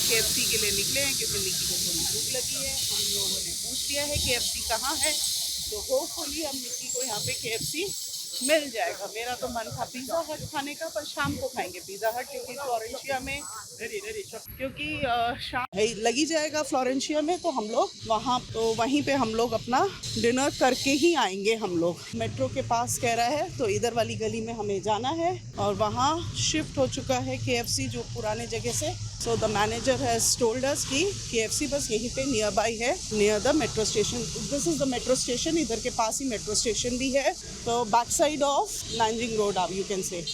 KFC के लिए निकले हैं क्योंकि निकी को थोड़ी भूख लगी है। हम लोगों ने पूछ लिया है KFC कहाँ है, तो होपफुली अब निकी को यहाँ पे KFC मिल जाएगा। मेरा तो मन था पिज़्ज़ा हट खाने का, पर शाम को खाएंगे पिज़्ज़ा हट क्योंकि फ्लोरेंशिया में शाम लगी जाएगा फ्लोरेंशिया में, तो हम लोग वहाँ तो वहीं पे हम लोग अपना डिनर करके ही आएंगे। हम लोग मेट्रो के पास कह रहा है, तो इधर वाली गली में हमें जाना है और वहाँ शिफ्ट हो चुका है KFC जो पुराने जगह से। So the manager has told us कि KFC बस यहीं पे नियर बाई है, near the metro station. This is the metro station, इधर के पास ही मेट्रो स्टेशन भी है, तो back side of Nanjing road आप you can say.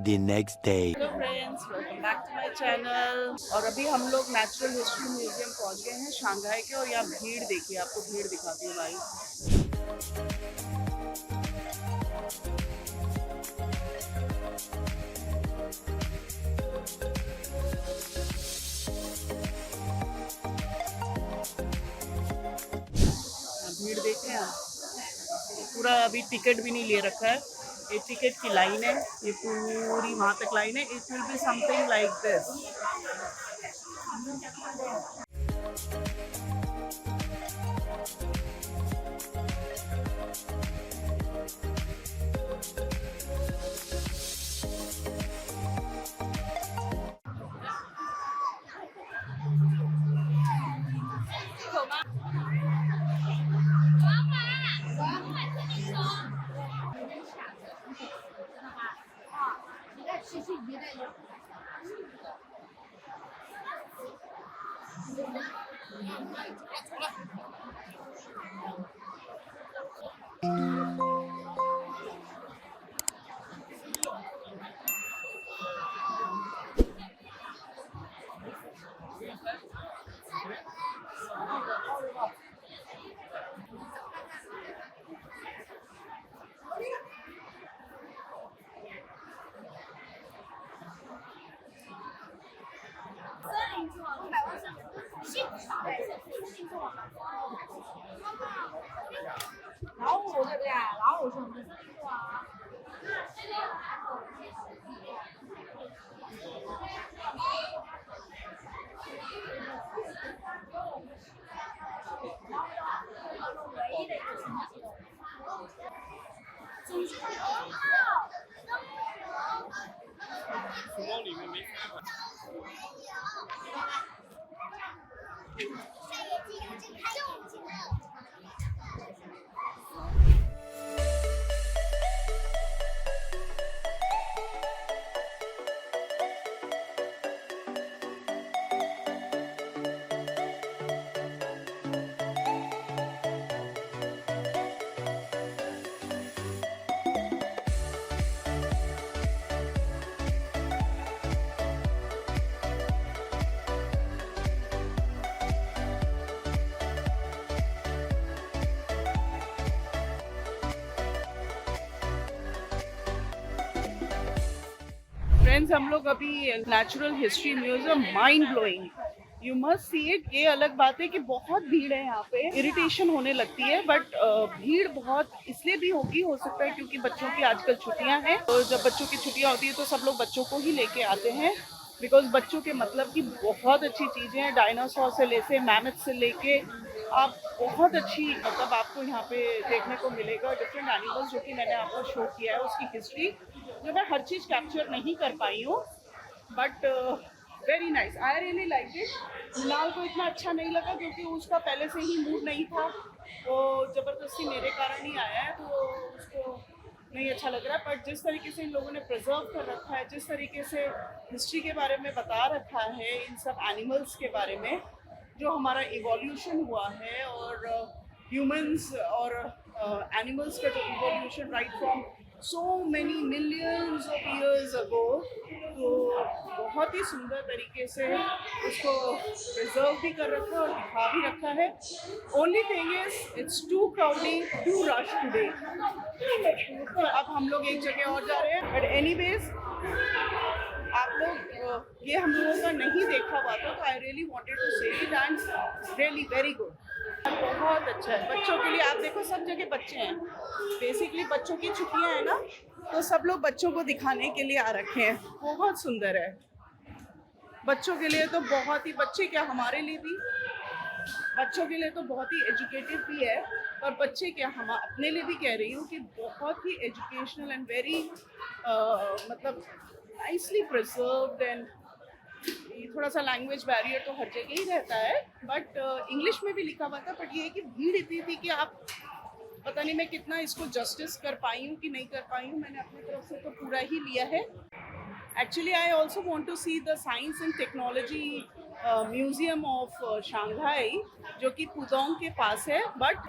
The next day. Hello friends, welcome back to my channel. और अभी हम लोग नेचुरल हिस्ट्री म्यूजियम पहुंच गए हैं शंघाई के, और यहाँ भीड़ देखिए, आपको भीड़ दिखाती हूँ भाई। भीड़ देखें आप, पूरा अभी टिकट भी नहीं ले रखा है, ये टिकट की लाइन है, ये पूरी वहाँ तक लाइन है। It will be something like दिस।老虎对不对？老虎是我们的森林兔啊。唯一的一个情况。鼠猫里面没开过。फ्रेंड्स, हम लोग अभी natural history museum, mind blowing, you must see it. ये अलग बात है कि बहुत भीड़ है यहाँ पे, इरिटेशन होने लगती है, बट भीड़ बहुत इसलिए भी होगी, हो सकता है क्योंकि बच्चों की आजकल छुट्टियाँ हैं, तो जब बच्चों की छुट्टियाँ होती है तो सब लोग बच्चों को ही लेके आते हैं, बिकॉज बच्चों के मतलब की बहुत अच्छी चीज़ें हैं। डायनासोर से लेके मैमथ से लेके आप बहुत अच्छी मतलब आपको यहाँ पे देखने को मिलेगा, डिफरेंट एनिमल्स जो कि मैंने आपको शो किया है उसकी हिस्ट्री, जो मैं हर चीज़ कैप्चर नहीं कर पाई हूँ, but very nice, I really like it. Mrinal को इतना अच्छा नहीं लगा क्योंकि उसका पहले से ही मूड नहीं था, वो ज़बरदस्ती मेरे कारण ही आया है, तो उसको नहीं अच्छा लग रहा है। बट जिस तरीके से इन लोगों ने प्रिजर्व कर रखा है, जिस तरीके से हिस्ट्री के बारे में बता रखा है, इन सब एनिमल्स के बारे में, जो हमारा इवोल्यूशन हुआ है, और ह्यूमंस और एनिमल्स का जो evolution right from so many millions of years ago, तो बहुत ही सुंदर तरीके से उसको प्रिजर्व भी कर रखा है और दिखा भी रखा है। Only thing is it's too crowdy, too rush today. अब हम लोग एक जगह और जा रहे हैं, बट एनीवेज आप लोग ये हम लोगों का नहीं देखा हुआ था, तो आई रियली वांटेड टू से it and really very good. बहुत अच्छा है बच्चों के लिए। आप देखो सब जगह बच्चे हैं, बेसिकली बच्चों की छुट्टियां हैं ना, तो सब लोग बच्चों को दिखाने के लिए आ रखे हैं। बहुत सुंदर है बच्चों के लिए तो, बहुत ही, बच्चे क्या हमारे लिए भी, बच्चों के लिए तो बहुत ही एजुकेटिव भी है, और बच्चे क्या हम अपने लिए भी कह रही हूँ कि बहुत ही एजुकेशनल एंड वेरी मतलब नाइसली प्रिजर्व्ड। एंड थोड़ा सा लैंग्वेज बैरियर तो हर जगह ही रहता है, बट इंग्लिश में भी लिखा हुआ था, बट ये है कि भीड़ इतनी थी कि आप पता नहीं मैं कितना इसको जस्टिस कर पाई हूँ कि नहीं कर पाई हूँ। मैंने अपनी तरफ से तो पूरा ही लिया है। Actually, I also want to see the Science and Technology Museum of Shanghai, जो कि पुदोंग के पास है, बट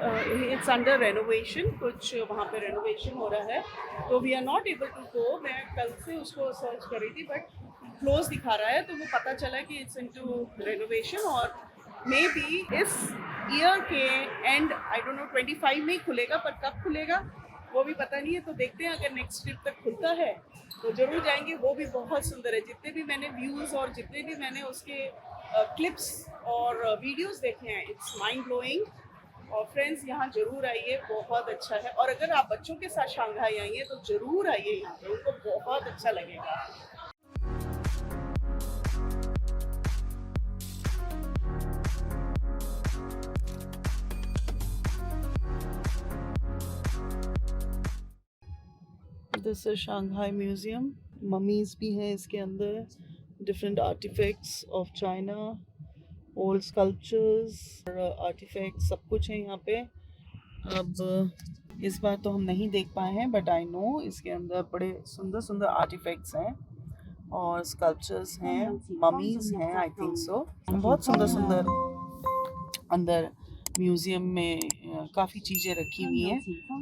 इट्स अंडर रेनोवेशन। कुछ वहाँ पे रेनोवेशन हो रहा है, तो we are not able to go. मैं कल से उसको सर्च कर रही थी, बट क्लोज दिखा रहा है, तो वो पता चला कि इट्स इनटू रेनोवेशन, और मे बी इस ईयर के एंड, आई डोंट नो 25 में ही खुलेगा, पर कब खुलेगा वो भी पता नहीं है। तो देखते हैं, अगर नेक्स्ट ट्रिप तक खुलता है तो जरूर जाएंगे। वो भी बहुत सुंदर है। जितने भी मैंने व्यूज़ और जितने भी मैंने उसके क्लिप्स और वीडियोस देखे हैं, इट्स माइंड ब्लोइंग। और फ्रेंड्स यहाँ जरूर आइए, बहुत अच्छा है। और अगर आप बच्चों के साथ शंघाई आइए तो जरूर आइए, यहाँ पे उनको बहुत अच्छा लगेगा। This is Shanghai museum. Mummies भी हैं इसके अंदर, different artifacts of China, old sculptures, artifacts, सब कुछ है यहाँ पे। अब इस बार तो हम नहीं देख पाए हैं, बट आई नो इसके अंदर बड़े सुंदर सुंदर आर्टिफैक्ट्स हैं और स्कल्पचर्स हैं, ममीज हैं, आई थिंक सो। बहुत सुंदर सुंदर अंदर म्यूज़ियम में काफ़ी चीज़ें रखी हुई हैं,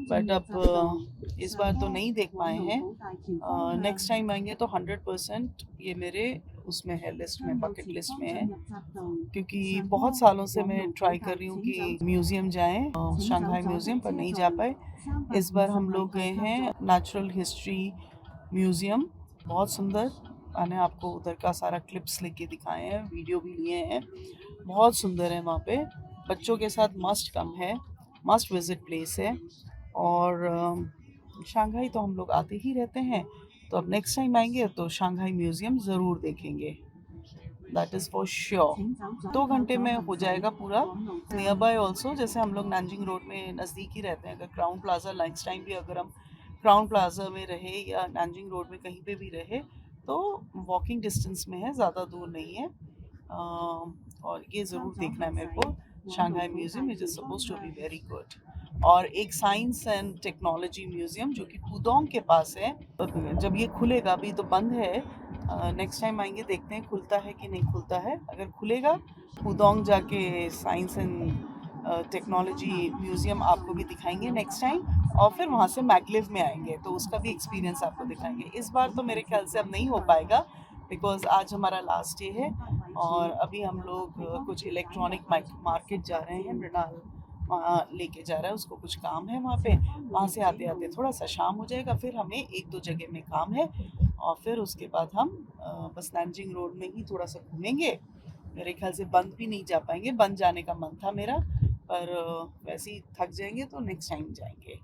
बट अब इस बार तो नहीं देख पाए हैं। नेक्स्ट टाइम आएंगे तो 100% ये मेरे उसमें है, लिस्ट में, बकेट लिस्ट में है, क्योंकि बहुत सालों से मैं ट्राई कर रही हूँ कि म्यूज़ियम जाएं, शंघाई म्यूज़ियम, पर नहीं जा पाए। इस बार हम लोग गए हैं नेचुरल हिस्ट्री म्यूज़ियम, बहुत सुंदर। मैंने आपको उधर का सारा क्लिप्स लेके दिखाए हैं, वीडियो भी लिए हैं, बहुत सुंदर है वहाँ पे। बच्चों के साथ मस्ट कम है, मस्ट विजिट प्लेस है। और शंघाई तो हम लोग आते ही रहते हैं, तो अब नेक्स्ट टाइम आएंगे तो शंघाई म्यूज़ियम ज़रूर देखेंगे, दैट इज़ फॉर श्योर। 2 घंटे में हो जाएगा पूरा। नियर बाय ऑल्सो, जैसे हम लोग नानजिंग रोड में नज़दीक ही रहते हैं, अगर क्राउन प्लाजा नेक्स्ट टाइम भी अगर हम क्राउन प्लाजा में रहे या नानजिंग रोड में कहीं पे भी रहे तो वॉकिंग डिस्टेंस में है, ज़्यादा दूर नहीं है। और ये ज़रूर देखना है मेरे को, Shanghai museum is suppose to be very good. और एक साइंस एंड टेक्नोलॉजी म्यूज़ियम जो कि पुदोंग के पास है, जब ये खुलेगा, अभी तो बंद है, नेक्स्ट टाइम आएंगे देखते हैं खुलता है कि नहीं खुलता है। अगर खुलेगा पुदोंग जाके साइंस एंड टेक्नोलॉजी म्यूज़ियम आपको भी दिखाएंगे नेक्स्ट टाइम, और फिर वहाँ से मैग्लिव में आएंगे तो उसका भी एक्सपीरियंस आपको दिखाएंगे। इस बार तो मेरे ख्याल से अब नहीं हो पाएगा, बिकॉज आज हमारा लास्ट डे है और अभी हम लोग कुछ इलेक्ट्रॉनिक मार्केट जा रहे हैं। मृणाल वहाँ लेके जा रहा है, उसको कुछ काम है वहाँ पे। वहाँ से आते आते थोड़ा सा शाम हो जाएगा, फिर हमें 1-2 जगह में काम है, और फिर उसके बाद हम बस नानजिंग रोड में ही थोड़ा सा घूमेंगे। मेरे ख्याल से बंद भी नहीं जा पाएंगे, बंद जाने का मन था मेरा, पर वैसे ही थक जाएंगे तो नेक्स्ट टाइम जाएंगे।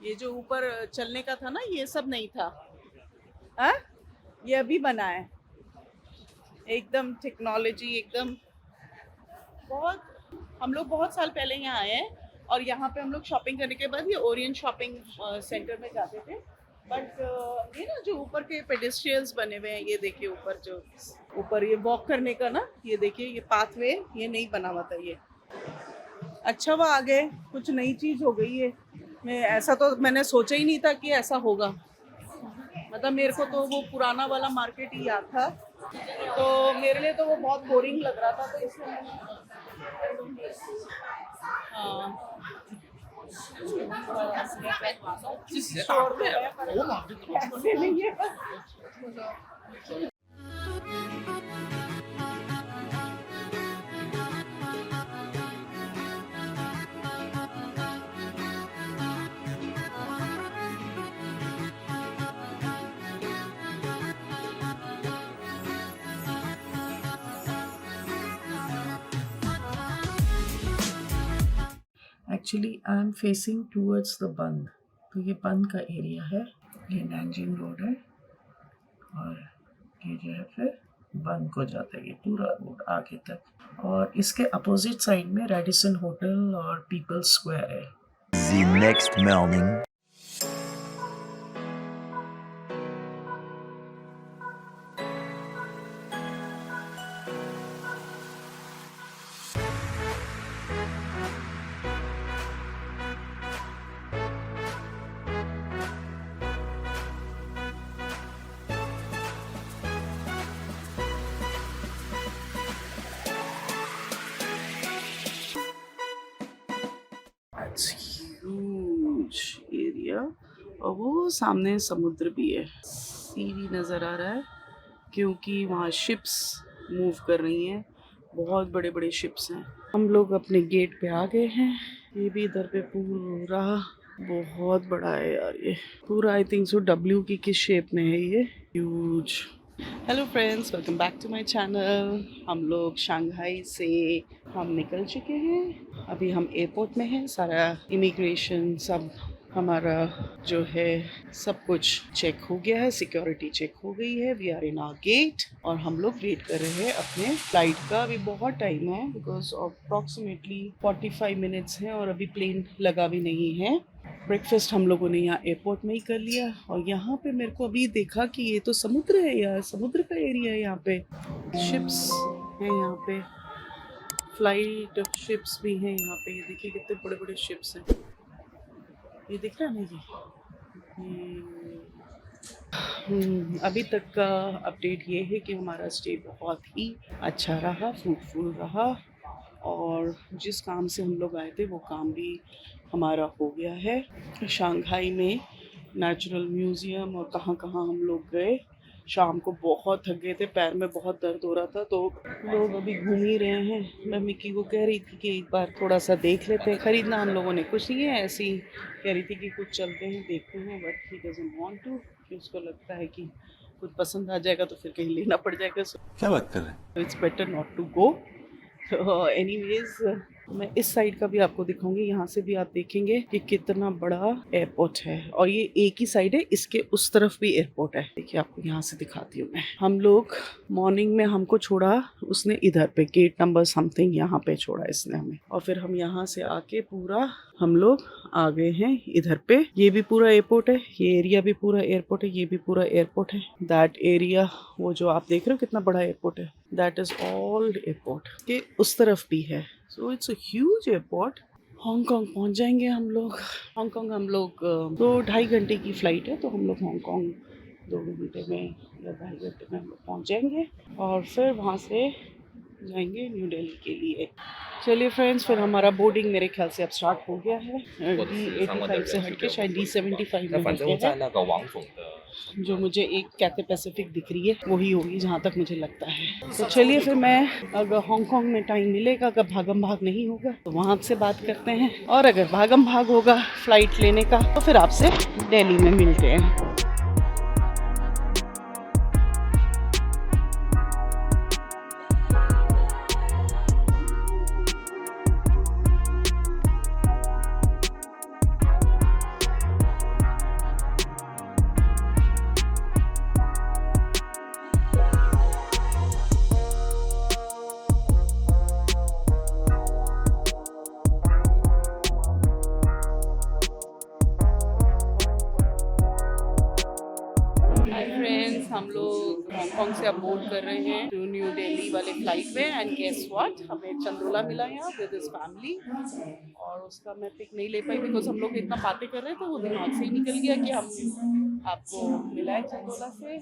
ये जो ऊपर चलने का था ना, ये सब नहीं था, हाँ, ये अभी बना है, एकदम टेक्नोलॉजी, एकदम बहुत। हम लोग बहुत साल पहले यहाँ आए हैं, और यहाँ पे हम लोग शॉपिंग करने के बाद ये ओरियंट शॉपिंग सेंटर में जाते थे। बट ये ना जो ऊपर के पेडेस्ट्रियल्स बने हुए हैं, ये देखिए ऊपर, जो ऊपर ये वॉक करने का ना, ये देखिए ये पाथवे, ये नहीं बना हुआ था ये। अच्छा हुआ आ गए, कुछ नई चीज़ हो गई है। मैं ऐसा तो मैंने सोचा ही नहीं था कि ऐसा होगा, मतलब मेरे को तो वो पुराना वाला मार्केट ही याद था, तो मेरे लिए तो वो बहुत बोरिंग लग रहा था, तो इसलिए ऐसे नहीं है। Actually I am facing towards the बंद, तो ये बंद का एरिया है, ये नैंजिंग रोड है और ये जो है फिर बंद को जाता है ये पूरा रोड आगे तक, और इसके अपोजिट साइड में रेडिसन होटल और पीपल्स स्क्वायर है। The next morning. Huge area और वो सामने समुद्र भी है, सी भी नज़र आ रहा है क्योंकि वहाँ शिप्स मूव कर रही हैं, बहुत बड़े बड़े शिप्स हैं। हम लोग अपने गेट पे आ गए हैं, ये भी इधर पे पूरा बहुत बड़ा है यार, ये पूरा आई थिंक सो डब्ल्यू की किस शेप में है ये, huge. Hello friends, welcome back to my channel. हम लोग शंघाई से हम निकल चुके हैं, अभी हम एयरपोर्ट में हैं, सारा इमिग्रेशन सब हमारा जो है सब कुछ चेक हो गया है, सिक्योरिटी चेक हो गई है, we are in our gate और हम लोग वेट कर रहे हैं अपने फ्लाइट का। अभी बहुत टाइम है बिकॉज अप्रॉक्सीमेटली 45 मिनट्स हैं और अभी प्लेन लगा भी नहीं है। ब्रेकफास्ट हम लोगों ने यहाँ एयरपोर्ट में ही कर लिया और यहाँ पे मेरे को अभी देखा कि ये तो समुद्र है यार, समुद्र का एरिया है यहाँ पे, शिप्स हैं यहाँ पे, फ्लाइट शिप्स भी हैं यहाँ पे, ये देखिए कितने बड़े बड़े शिप्स हैं, ये दिख रहा है ना ये। अभी तक का अपडेट ये है कि हमारा स्टे बहुत ही अच्छा रहा, फ्रूटफुल रहा और जिस काम से हम लोग आए थे वो काम भी हमारा हो गया है। शंघाई में नेचुरल म्यूज़ियम और कहाँ कहाँ हम लोग गए, शाम को बहुत थक गए थे, पैर में बहुत दर्द हो रहा था, तो लोग अभी घूम ही रहे हैं। मैं मिक्की को कह रही थी कि एक बार थोड़ा सा देख लेते हैं, ख़रीदना हम लोगों ने कुछ नहीं है, ऐसी कह रही थी कि कुछ चलते हैं देखते हैं, but he doesn't want to, कि उसको लगता है कि कुछ पसंद आ जाएगा तो फिर कहीं लेना पड़ जाएगा, सो क्या बात कर रहे हैं? It's better not to go. Anyways मैं इस साइड का भी आपको दिखाऊंगी, यहाँ से भी आप देखेंगे कि कितना बड़ा एयरपोर्ट है और ये एक ही साइड है, इसके उस तरफ भी एयरपोर्ट है। देखिए आपको यहाँ से दिखाती हूँ मैं। हम लोग मॉर्निंग में हमको छोड़ा उसने इधर पे गेट नंबर समथिंग यहाँ पे छोड़ा इसने हमें, और फिर हम यहाँ से आके पूरा हम लोग आ गए हैं इधर पे। ये भी पूरा एयरपोर्ट है, ये एरिया भी पूरा एयरपोर्ट है, ये भी पूरा एयरपोर्ट है। दैट एरिया वो जो आप देख रहे हो कितना बड़ा एयरपोर्ट है, दैट इज ऑल एयरपोर्ट के उस तरफ भी है। So it's a huge airport. Hong Kong पहुंच जाएंगे हम लोग। हांगकांग हम लोग 2-2.5 घंटे की फ़्लाइट है, तो हम लोग हांगकांग 2 घंटे में या 2.5 घंटे में हम लोग पहुँच जाएंगे और फिर वहाँ से जाएंगे न्यू दिल्ली के लिए। चलिए फ्रेंड्स, फिर हमारा बोर्डिंग मेरे ख्याल से अब स्टार्ट हो गया है। D85 से हट के शायद D75 में होते हैं, जो मुझे एक कैथे पैसिफिक दिख रही है वही होगी जहाँ तक मुझे लगता है। तो चलिए फिर मैं, अगर हांगकांग में टाइम मिलेगा, अगर भागम भाग नहीं होगा तो वहाँ से बात करते हैं, और अगर भागम भाग होगा फ़्लाइट लेने का तो फिर आपसे दिल्ली में मिलते हैं। हम लोग हांगकांग से अब बोर्ड कर रहे हैं टू न्यू दिल्ली वाले फ्लाइट में, एंड गेस व्हाट, हमें चंदोला मिला यहाँ विद हिज फैमिली, और उसका मैं पिक नहीं ले पाई बिकॉज हम लोग इतना बातें कर रहे थे, वो दिमाग से ही निकल गया कि हम आपको मिला है चंदोला से।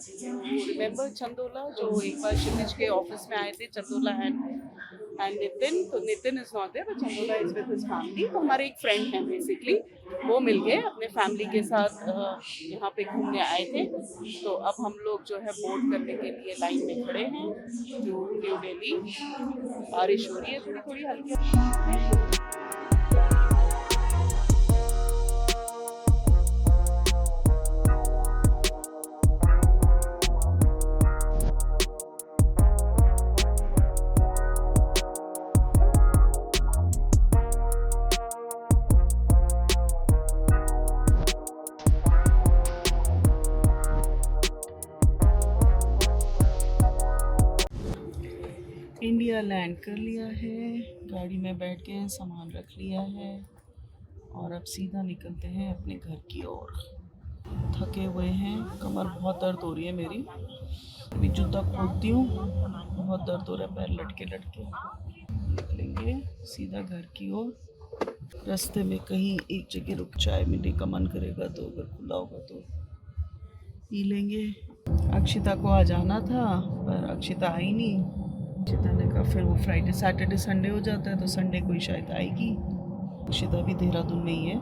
रिमेंबर चंदोला, जो एक बार क्षितिज के ऑफिस में आए थे, चंदोला एंड एंड नितिन, तो Nitin is not there but Chandola is with his family. तो हमारे एक फ्रेंड हैं बेसिकली, वो मिल गए अपने फैमिली के साथ यहाँ पे घूमने आए थे। तो अब हम लोग जो है बोर्ड करने के लिए लाइन में खड़े हैं टू न्यू दिल्ली। बारिश हो रही है थोड़ी थोड़ी हल्की। इंडिया लैंड कर लिया है, गाड़ी में बैठ के सामान रख लिया है और अब सीधा निकलते हैं अपने घर की ओर। थके हुए हैं, कमर बहुत दर्द हो रही है मेरी। अभी जूता खोलती हूँ, बहुत दर्द हो रहा है पैर लटके लटके। निकलेंगे सीधा घर की ओर। रास्ते में कहीं एक जगह रुक चाय मिलने का मन करेगा तो अगर खुला होगा तो पी लेंगे। अक्षिता को आ जाना था पर अक्षिता आई नहीं। अक्षिता ने कहा फिर वो फ्राइडे सैटरडे संडे हो जाता है तो संडे को ही शायद आएगी। अक्षिता भी देहरादून में ही है।